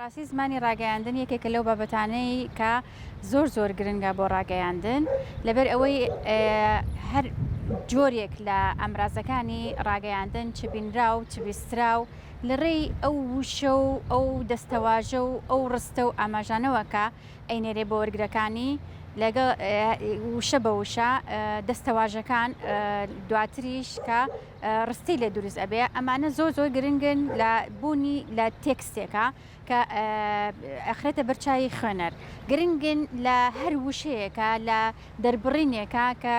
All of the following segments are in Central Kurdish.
بەڕاستی زمانی ڕاگەیاندن یەکێکە لەو بابەتانەی کە زۆر گرنگە بۆ ڕاگەیاندن لەبەر ئەوەی هەر جۆرێک لە ئەمرازەکانی ڕاگەیاندن چ بینراو چ بیستراو لەڕێی ئەو وشە و ئەو دەستەواژە و ئەو ڕستە و ئاماژانەوەکە ئەینێرێ بۆ وەرگرەکانی لەگەڵ وشە بە وشە دەستەواژەکان دواتریش کە ڕستی لێ دروست ئەبێ ئەمانە زۆر گرنگن لە بوونی لە تێکستێکە کە ئەخرێتە بەرچاوی خوێنەر گرنگن لە هەر وشەیەکە لە دەربڕینێکە کە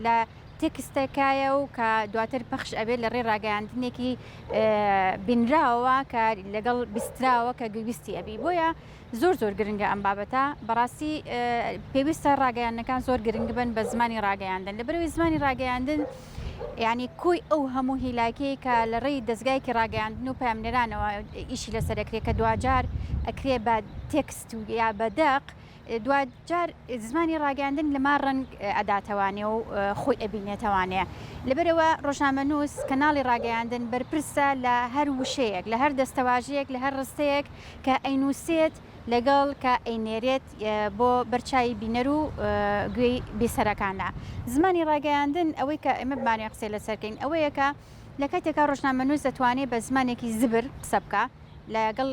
لە تێکستەکایە و کە دواتر پەخش ئەبێت لە ڕێ ڕاگەیاندنێکی بینراوە کە لەگەڵ بیستراوە کە گویستی ئەبی بۆیە زۆر گرنگە ئەم بابەتە بەڕاستی پێویستە ڕاگەیاندنەکان زۆر گرنگ بن بە زمانی ڕاگەیاندن لەبەرەوەی زمانی ڕاگەیاندن یعنی کۆی ئەو هەموو هیلاکەی کە لە ڕێی دەستگایکی ڕاگەیاندن و پامنێرانەوە ئیشی لەسەر ئەکرێت کە دوجار ئەکرێ بە تێکست و یا بەدەق دوجار زمانی ڕاگەیاندن لەما ڕەنگ ئەداتەوانێ و خۆی ئەبینێتەوانەیە لەبەرەوە ڕۆژنامەنووس کەناڵی ڕاگەیاندن بەرپرسە لە هەر وشەیەک لە هەر دەستەواژەیەک لە هەر ڕستەیەک کە ئەینووسێت لەگەڵ کە ئەینێرێت بۆ بەرچاوی بینەر و گوێی بێسەرەکانە زمانی ڕاگەیاندن ئەوەی کە ئێمە بمانێ قسەی لەسەرکەین ئەوەیە کە لە کاتێکا ڕۆژنامەنووس دەتوانێت بە زمانێکی زبر قسە بکە لەگەڵ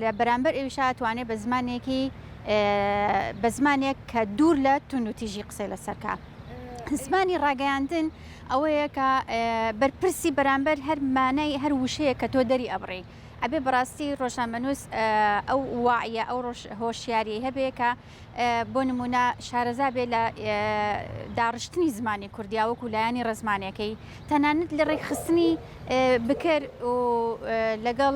لە بەرامبەر ئێویشا توانێت بە زمانێکی بە زمانێک کە دوور لە تونوتیژی قسەی لەسەرکە زمانی ڕاگەیاندن ئەوەیە کە بەرپرسی بەرامبەر هەر مانای هەر وشەیە کە تۆ دەری ئەبڕی ئەبێ بەڕاستی ڕۆژنامەنووس ئەو واعە ئەو هۆشیاری هەبێ کە بۆ نمونە شارەزا بێ لە داڕشتنی زمانی کوردیاوەکو لایانی ڕزمانەکەی تەنانەت لە ڕێکخستنی بکرد و لەگەڵ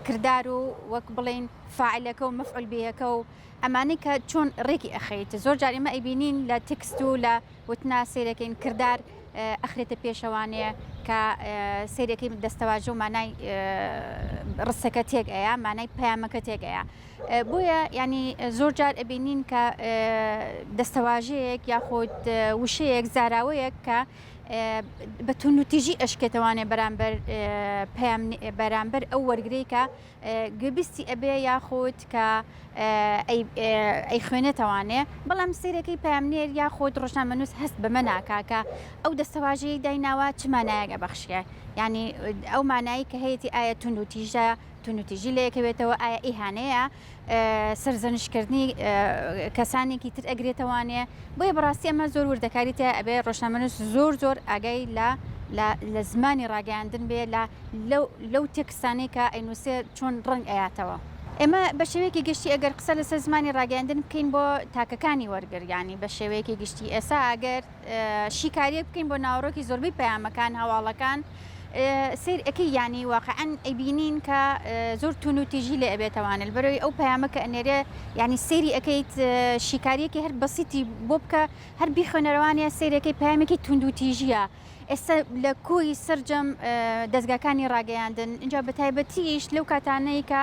کردار و وەک بڵێن فاعلەکە و مەفعول بێیەکە و ئەمانەی کە چۆن ڕێکی ئەخەیت زۆر جار ئێمە ئەیبینین لە تکست و لە وتنا سیرەکەین کردار ئەخرێتە پێشەوانەیە کە سیرەکەی دەستەواژە و مانای ڕستەکە تێک ئەیە مانای پەیامەکە تێک ئەیە بۆیە ینی زۆر جار ئەبینین کە دەستەواژەیەک یاخود وشەیەک زاراوەیەک کە بە تونوتیژی ئەشکێتەوانێ بەرامبەر ئەو وەرگرەی کە گوێبیستی ئەبێ یاخود کە ئەی خوێنێتەوانێ بەڵام سیرەکەی پامنێر یاخود ڕۆژنامەنووس هەست بەمە ناکا کە ئەو دەستەواژەیە دایناوە چ مانایەکە بەخشیە ینی ئەو مانایی کە هەیەی ئایا تونوتیژی لەیەکەوێتەوە ئایا ئیهانەیە سەرزەنشکردنی کەسانێکی تر ئەگرێتەوانێ بۆیە بەڕاستی ئەمە زۆر وردەکاریتە ئەبێ ڕۆژنامەنووس زۆر ئاگای لە زمانی ڕاگەیاندن بێ لەو تێکستانەی کە ئەینووسێ چۆن ڕنگ ئەیاتەوە ئێمە بە شێوەیەکی گشتی ئەگەر قسە لەسەر زمانی ڕاگەیاندن بکەین بۆ تاکەکانی وەرگریانی بە شێوەیەکی گشتی ئێستا ئەگەر شیکاریە بکەین بۆ ناوڕۆکی زۆربەی پەیامەکان هەواڵەکان سیر ئەەکەی ینی واقعەن ئەیبینین کە زۆر تونوتیژی لێ ئەبێتەوانل بەرەوەی ئەو پەیامەکە ئەنێرێ ینی سێری ئەەکەیت شیکاریەکی هەر بەسیتی بۆ بکە هەر بیخوێنەرەوانە سیرەکەی پەیامێکی تونوتیژیە ئێستا لە کۆی سرجەم دەستگاکانی ڕاگەیاندن اینجا بە تایبەتیش لەو کاتانەی کە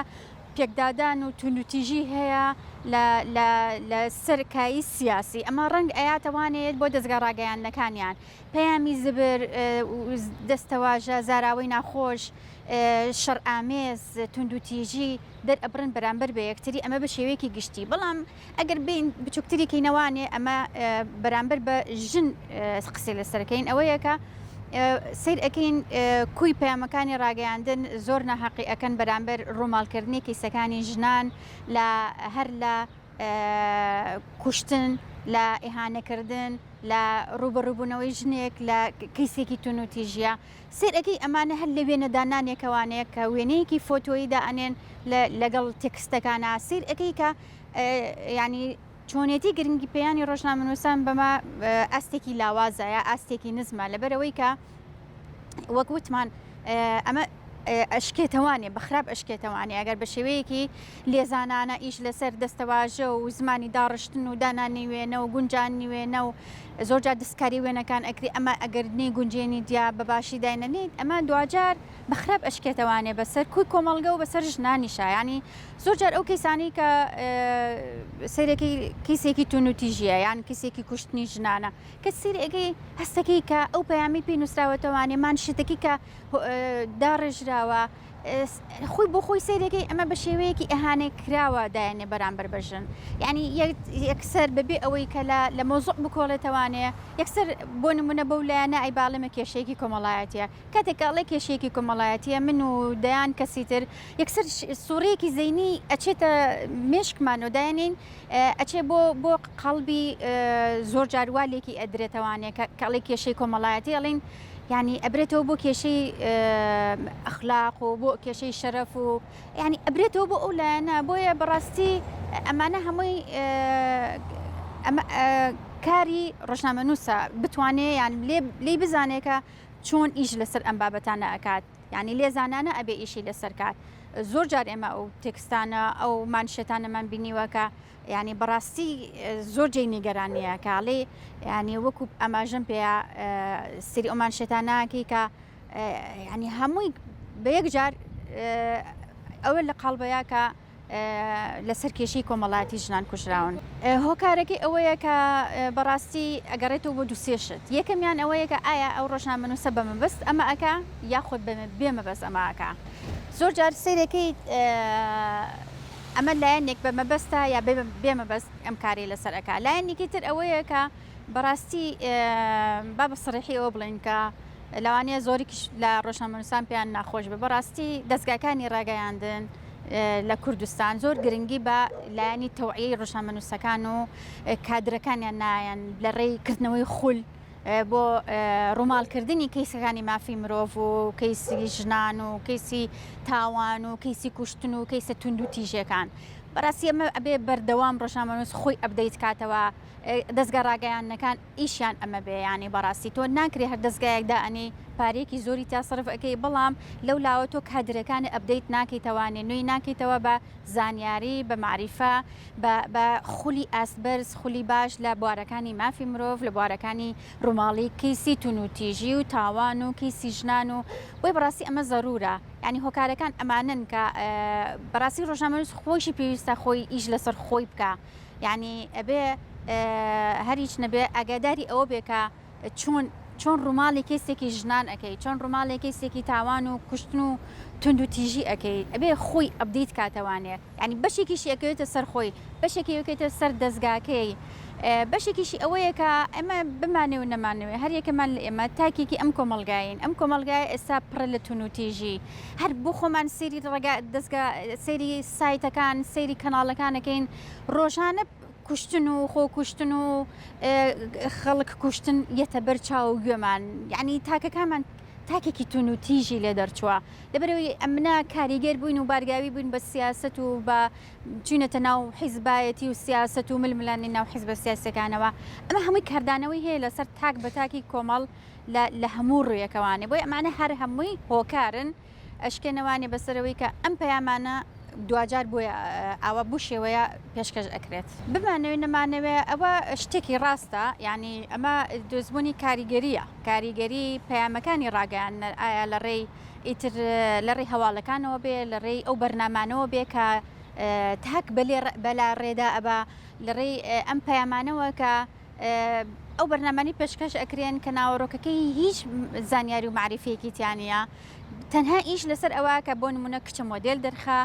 پێکدادان و تونوتیژی هەیە لە سەرکایی سیاسی ئەمە ڕەنگ ئەیاتەوانێت بۆ دەستگا ڕاگەیاندنەکانیان پەیامی زبر دەستەواژە زاراوەی ناخۆش شەڕئامێز توندوتیژی دەرئەبرن بەرامبەر بە یەکتری ئەمە بە شێوەیەکی گشتی بەڵام ئەگەر بین بچووکتریکەینەوانێ ئەمە بەرامبەر بە ژن قسەی لەسەرەکەین ئەوەیەکە سیر ئەەکەین کوی پەیامەکانی ڕاگەیاندن زۆر ناحەقی ئەەکەن بەرامبەر ڕووماڵکردنی کیسەکانی ژنان هەر لە کوشتن لە ئیهانەکردن لە ڕوبەڕووبوونەوەی ژنێک لە کیسێکی تونوتیژیە سیر ئەەکەی ئەمانە هەر لە وێنەدانانێکەوانەیە کە وێنەیەکی فۆتۆییدا ئەنێن لەگەڵ تێکستەکانە سیر ئەەکەی کە ینی چۆنێتی گرنگی پێیانی ڕۆژنامەنووسان بەمە ئەستێکی لاوازایە ئاستێکی نزمە لەبەرەوەی کە وەک وتمان ئەمە ئەشکێتەوانێ بەخراپ ئەشکێتەوانێ ئەگەر بە شێوەیەکی لێزانانە ئیش لەسەر دەستەواژە و زمانی داڕشتن و دانانی وێنە و گونجانی وێنە و زۆرجار دەستکاری وێنەکان ئەکری ئەمە ئەگەرنی گونجێنی دیا بەباشی داینەنیت ئەمە دوجار بەخراپ ئەشکێتەوانێ بەسەر کوی کۆمەڵگە و بەسەر ژنانیشە ینی زۆرجار ئەو کەسانی کە سیرێکی کیسێکی تونوتیژیە یان کیسێکی کوشتنی ژنانە کە سیرێکی هەستەکەی کە ئەو پەیامی پێی نووسراوەتەوانێ مان شتێکی کە داڕێژراوە خۆی بۆ خۆی سیرەکەی ئەمە بە شێوەیەکی ئەهانەی کراوە دایانێ بەرامبەر بەژن یعنی یەکسەر بەبێ ئەوەی کە لە مۆزوع بکۆڵێتەوانێ یەکسەر بۆ نمونە بەو لایەنە ئەیباڵمە کێشەیەکی کۆمەڵایەتیە کاتێکاڵێ کێشەیەکی کۆمەڵایەتیە من و دەیان کەسی تر یەکسەر سوورەیەکی زەینی ئەچێتە مێشکمان و دایانین ئەچێ بۆ قەڵبی زۆر جاروالێکی ئەدرێتەوانێ کاڵی کێشەی کۆمەڵایەتی ئەڵین يعني ئەبرێتەوە بۆ کێشەی ئەخلاق و بۆ کێشەی شەرەف و ینی ئەبرێتەوە بۆ ئەو لایەنە بۆیە بەڕاستی ئەمانە هەمووی کاری ڕۆژنامەنووسە بتوانێت یان لێ بزانێکە چۆن ئیش لەسەر ئەم بابەتانە ئەکات ینی لێزانانە ئەبێ ئیشی لەسەر کات زۆر جار ئێمە ئەو تێکستانە ئەو مانشێتانەمان بینیوەکە ینی بەڕاستی زۆر جێی نیگەرانیە کاڵێ ینی وەکو ئەماژەم پێیا سری ئەو مانشێتاناکی کە ینی هەمووی بە یەک جار ئەوە لە قەڵبەیە کە لەسەر کێشەی کۆمەڵایەتی ژنان کوژراون هۆکارەکەی ئەوەیە کە بەڕاستی ئەگەڕێتەوە بۆ دووسێشت یەکەمیان ئەوەیە کە ئایا ئەو ڕۆژنامەنووسە بەمەبەست ئەمە ئەکا یاخود بێمەبەست ئەمە ئەکا زۆر جار سیرەکەی ئەمە لایەنێک بەمەبەستە یا بێمەبەست ئەم کاری لەسەر ئەکا لایەنێکی تر ئەوەیە کە بەڕاستی با بە سڕێحی ئەوە بڵین کە لەوانەیە زۆریش لە ڕۆژنامەنووسان پێیان ناخۆش بە بەڕاستی دەستگاکانی ڕاگەیاندن لە کوردستان زۆر گرنگی بە لایەنی تەوعیەی ڕۆژنامەنووسەکان و کادرەکانیان نایەن لە ڕێیکردنەوەی خول بۆ ڕووماڵکردنی کەیسەکانی مافی مرۆڤ و کەیسی ژنان و کەیسی تاوان و کەیسی کوشتن و کەیسە تونند و تیژەکان بەڕاستی ئەمە ئەبێ بەردەوام ڕۆژنامەنووس خۆی ئەبدەیت کاتەوە دەستگا ڕاگەیاندنەکان ئیشیان ئەمە بێ ینی بەڕاستی تۆ ناکرێ هەر دەستگایەکدا ئەنی پارێکی زۆری تا سەرف ئەەکەی بەڵام لەو لاوە تۆ کادرەکانی ئەبدەیت ناکەیتەوانێ نوێی ناکەیتەوە بە زانیاری بە معریفە بە خولی ئاسبەرز خولی باش لە بوارەکانی مافی مرۆڤ لە بوارەکانی ڕووماڵی کەیسی تونوتیژی و تاوان و کەیسی ژنان و بۆی بەڕاستی ئەمە زەرورە ینی هۆکارەکان ئەمانن کە بەڕاستی ڕۆژنامەنووس خۆشی پێویستە خۆی ئیش لەسەر خۆی بکە ینی ئەبێ هەریچ نەبێ ئاگاداری ئەوە بێکە چۆن ڕووماڵی کەسێکی ژنان ئەەکەی چۆن ڕووماڵی کەسێکی تاوان و کوشتن و تونند و تیژی ئەەکەی ئەبێ خۆی ئەبدیت کاتەوانێت ینی بەشێکیشی ئەەکەوێتە سەر خۆی بەشێکی وەکێتە سەر دەستگاکەی بەشێکیشی ئەوەیە کە ئەمە بمانێ و نەمانەوێت هەر یەکەمان لە ئێمە تاکێکی ئەم کۆمەلگاین ئەم کۆمەلگای ئێستا پڕە لە تونند و تیژی هەر بۆ خۆمان سێری دەستگا سێری سایتەکان سێری کەناڵەکانەکەین ڕۆژانە کوشتن و خۆ کوشتن و خەڵک کوشتن یەتە بەر چاو گوێمان یعنی تاکەکانمان تاکێکی تونند و تیژی لێ دەرچووە لەبەرەوەی ئەمنا کاریگەر بووین و بارگاوی بووین بە سیاست و بە چوونەتە ناو حیزبایەتی و سیاست و ململانی ناو حیزبە سیاسەکانەوە ئەمە هەمووی کاردانەوەی هەیە لەسەر تاک بە تاکی کۆمەڵ لە هەموو ڕوویەکەوانێ بۆی ئەمانە هەر هەمووی هۆکارن ئەشکێنەوانی بەسەرەوەی کە ئەم پەیامانە دوجار بۆیە ئەوە بوو شێوەیە پێشکەش ئەکرێت بمانەوێت نەمانەوێ ئەوە شتێکی ڕاستە ینی ئەمە دۆزبوونی کاریگەریە کاریگەری پەیامەکانی ڕاگەیان ئایا لە ڕێی ئیتر لە ڕێی هەواڵەکانەوە بێ لە ڕێی ئەو بەرنامانەوە بێ کە تاک بەلا ڕێدا ئەبا لە ڕێی ئەم پەیامانەوە کە ئەو بەرنامانی پێشکەش ئەکرێن کە ناوەڕۆکەکەی هیچ زانیاری و معریفەیەکی تیانە تەنها ئیش لەسەر ئەوە کە بۆ نمونە کچە مۆدل دەرخە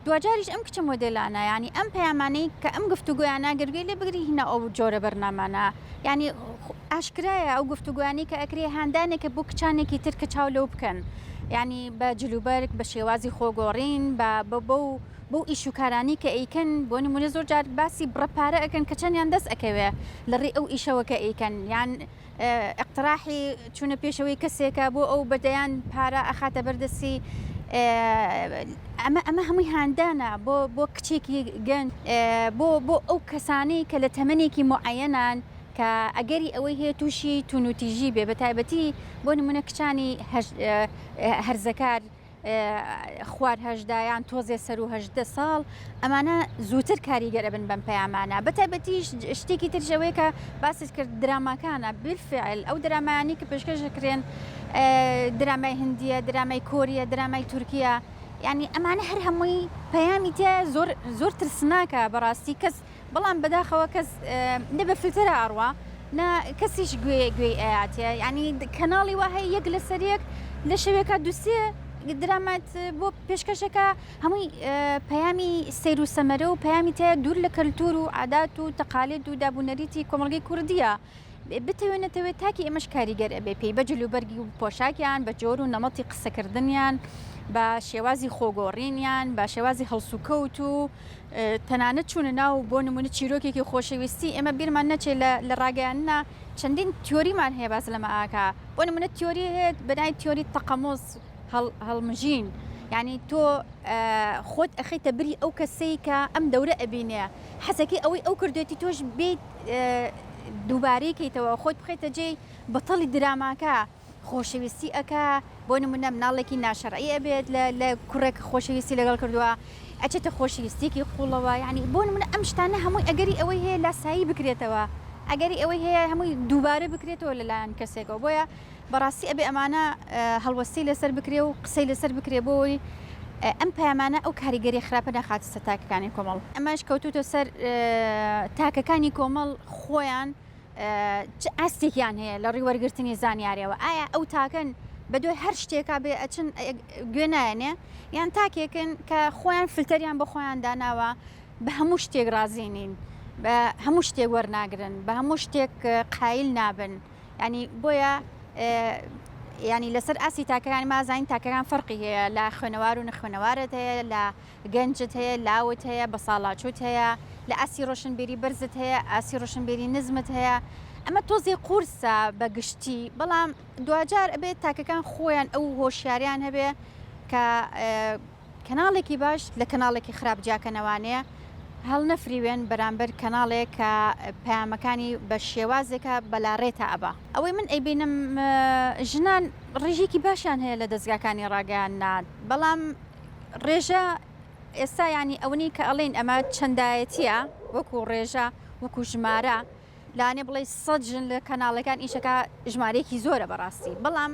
دوجاریش ئەم کچە مۆدلانە ینی ئەم پەیامانەی کە ئەم گفتوگویانە گرگوی لێ بگری هینە ئەو جۆرە بەرنامانە ینی ئاشکرایە ئەو گفتوگویانی کە ئەکرێ هاندانێکە بۆ کچانێکی تر کە چاو لەو بکەن ینی بە جلوبەرگ بە شێوازی خۆگۆڕین بۆ ئیشوکارانی کە ئەیکەن بۆ نمونە زۆر جار باسی بڕەپارە ئەکەن کە چەندیان دەست ئەکەوێ لە ڕێ ئەو ئیشەوە کە ئەیکەن یان اقتراحی چوونە پێشەوەی کەسێکە بۆ ئەو بەدەیان پارە ئەخاتە بەردەستی ئەمە هەمووی هاندانە بۆ کچێکی گەنج بۆ ئەو کەسانی کە لە تەمەنێکی معەنان کە ئەگەری ئەوەی هەیە تووشی تونوتیژی بێ بە تایبەتی بۆ نمونە کچانی هەرزەکار خوار هەژدایان تۆزێ سەر و هەژدە ساڵ ئەمانە زووتر کاریگەرە بن بەم پەیامانە بە تایبەتی شتێکی ترژەوەی کە باست کرد دراماکانە بالفعل ئەو درامایانی کە پێشکەشەکرێن درامای هندیە درامای کۆریە درامای تورکیا ینی ئەمانە هەر هەمووی پەیامی تێ زۆر ترسناکە بەڕاستی کەس بەڵام بەداخەوە کەس نە بە فلتەرە ئاڕوا نا کەسیش گوێی ئااتێ ینی کەناڵی وا هەیە یەک لەسەر یەک لە شەوێکە دووسێ درامات بۆ پێشکەشەکە هەمووی پەیامی سیر و سەمەرە و پەیامی تەیە دوور لە کەلتور و عادات و تەقالید و دابوونەریتی کۆمەڵگەی کوردیە. بتەوێنێتەوێت تاکی ئێمەش کاریگەر ئەبێ پێی بە جلوبەرگی و پۆشاکیان بە جۆر و نەمەتی قسەکردنیان بە شێوازی خۆگۆڕینیان بە شێوازی هەڵسوکەوت و تەنانەت چوونە ناو بۆ نمونە چیرۆکێکی خۆشەویستی ئێمە بیرمان نەچێت لە ڕاگەیاننا چەندین تیۆریمان هەیە باز لەمە ئاکا بۆ نمونە تیۆری هەیە بەنای تیۆری تەقەمۆز هەڵمژین یعنی تۆ خۆت ئەخیتە بری ئەو کەسەی کە ئەم دەورە ئەبینێ حەزەکەی ئەوەی ئەو کردوێتی تۆش بیت دووبارەیەکەیتەوە خۆت بخیتە جێی بەتەڵی دراماکە خۆشەویستی ئەکا بۆ نمونە مناڵێکی ناشەڕعی ئەبێت لە کوڕێک خۆشەویستی لەگەڵ کردووە ئەچێتە خۆشەویستێکی قوڵەوە یعنی بۆ نمونە ئەم شتانە هەمووی ئەگەری ئەوەی هەیە لاسایی بکرێتەوە ئەگەری ئەوەی هەیە هەمووی دووبارە بکرێتەوە لەلایەن کەسێکەوە بۆیە بەڕاستی ئەبێ ئەمانە هەڵوەستی لەسەر بکرێ و قسەی لەسەر بکرێ بۆی ئەم پەیامانە ئەو کاریگەری خراپە نەخاتە سەر تاکەکانی کۆمەڵ ئەمەش کەوتوتە سەر تاکەکانی کۆمەڵ خۆیان ئاستێکیان هەیە لە ڕێوەرگرتنی زانیاریەوە ئایا ئەو تاکەن بە دوای هەر شتێکا بێ ئەچن گوێنایەنێ یان تاکێکن کە خۆیان فلتەریان بە خۆیان داناوە بە هەموو شتێک رازێنین بە هەموو شتێک وەرناگرن بە هەموو شتێک قایل نابن ینی بۆیە ینی لەسەر ئاسی تاکەکانی مازانین تاکەکان فەرقی هەیە لە خوێنەوار و نەخوێنەوارت هەیە لە گەنجت هەیە لاوت هەیە بە ساڵاچوت هەیە لە ئاسی ڕۆشنبیری بەرزت هەیە ئاسی ڕۆشنبیری نزمت هەیە ئەمە تۆزی قورسە بەگشتی بەڵام دوجار ئەبێت تاکەکان خۆیان ئەو هۆشیاریان هەبێ کە کەناڵێکی باش لە کەناڵێکی خراپ جاکەنەوانەیە هەڵ نەفریوێن بەرامبەر کەناڵێک کە پەیامەکانی بە شێوازێکە بەلاڕێتە ئەبا ئەوەی من ئەیبینم ژنان ڕێژێکی باشیان هەیە لە دەستگاکانی ڕاگەیان نات بەڵام ڕێژە ئێستا ینی ئەوەی کە ئەڵێن ئەمە چەندایەتیە وەکو ڕێژە وەکو ژمارە لاانێ بڵێ 100 ژن لە کەناڵەکان ئیشەکە ژمارەیەکی زۆرە بەڕاستی بەڵام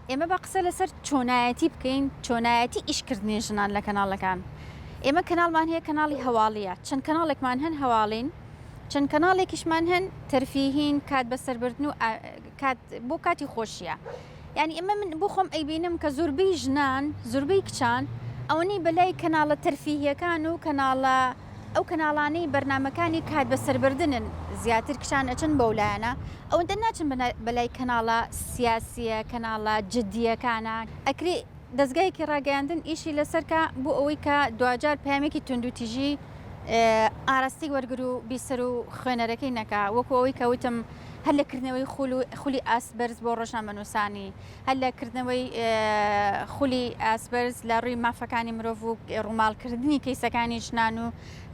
ئێمە بە قسە لەسەر چۆنایەتی بکەین چۆنایەتی ئیشکردنی ژنان لە کەناڵەکان ئێمە کەناڵمان هەیە کەناڵی هەواڵیە چەند کەناڵێکمان هەن هەواڵین چەند کەناڵێکیشمان هەن تەرفیهین کات بەسەربردن و بۆ کاتی خۆشیە یعنی ئێمە من بۆ خۆم ئەیبینم کە زۆربەی ژنان زۆربەی کچان ئەوەی بەلای کەناڵە تەرفیهیەکان و کەناڵە ئەو کەناڵانەی بەرنمەکانی کات بەسەربردنن زیاتر کشان ئەچن بەولایەنە ئەوەندە ناچن بەلای کەناڵە سیاسیە کەناڵە جددیەکانە ئەکری دەستگایەکی ڕاگەیاندن ئیشی لەسەرکە بۆ ئەوەی کە دوجار پامێکی تونندوتیژی ئاراستی وەرگر و بیسەر و خوێنەرەکەی نەکا وەکو ئەوەی کەوتم هەر لەکردنەوەی خولی ئاسبەرز بۆ ڕۆژنامەنووسانی هەر لەکردنەوەی خولی ئاسبەرز لە ڕووی مافەکانی مرۆڤ و ڕووماڵکردنی کەیسەکانی ژنان و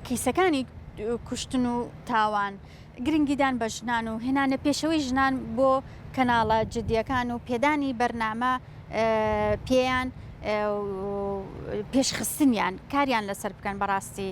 کەیسەکانی کوشتن و تاوان گرنگیدان بە ژنان و هێنانە پێشەوەی ژنان بۆ کەناڵە جددیەکان و پێدانی بەرنامە پێیان پێشخستنیان کاریان لەسەر بکەن بەڕاستی